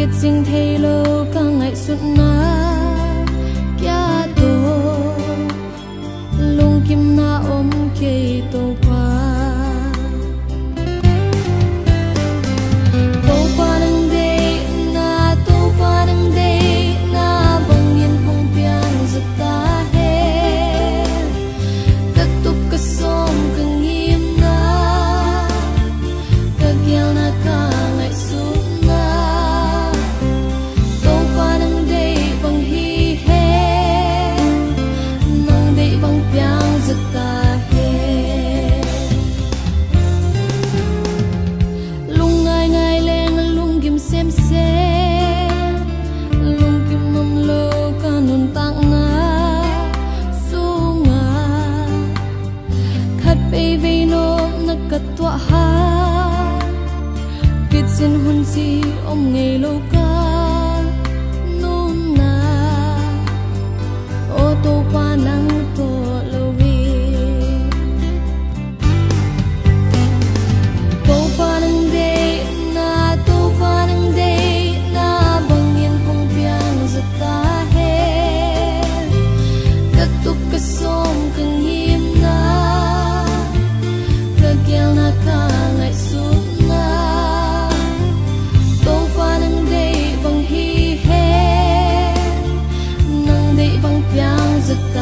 kiệt sinh thay lô ca ngại suốt na kia tô lung kim na ôm kê tô qua nang day na tô qua nang day na bang yên phong piang zata he cất túc cất som cưng nghiêm na cất gieo na ca ngại suốt na tô qua nang day bang hi he nang day bang piang zata he lung ngai ngai leng lung kim xem lung kim mâm lô ca nun tang na su nga khát về về nôm na cất tọa ha kiệt xin hun si om ngày lâu ca nun na ô tô qua nắng tô lâu vi tô qua nắng day na tô qua nắng day na bang yên phong piang zata he cất túc cất som cưng nghiêm na cất gieo na ca ngại suốt na tô qua nắng day bang hi he nang day bang piang zata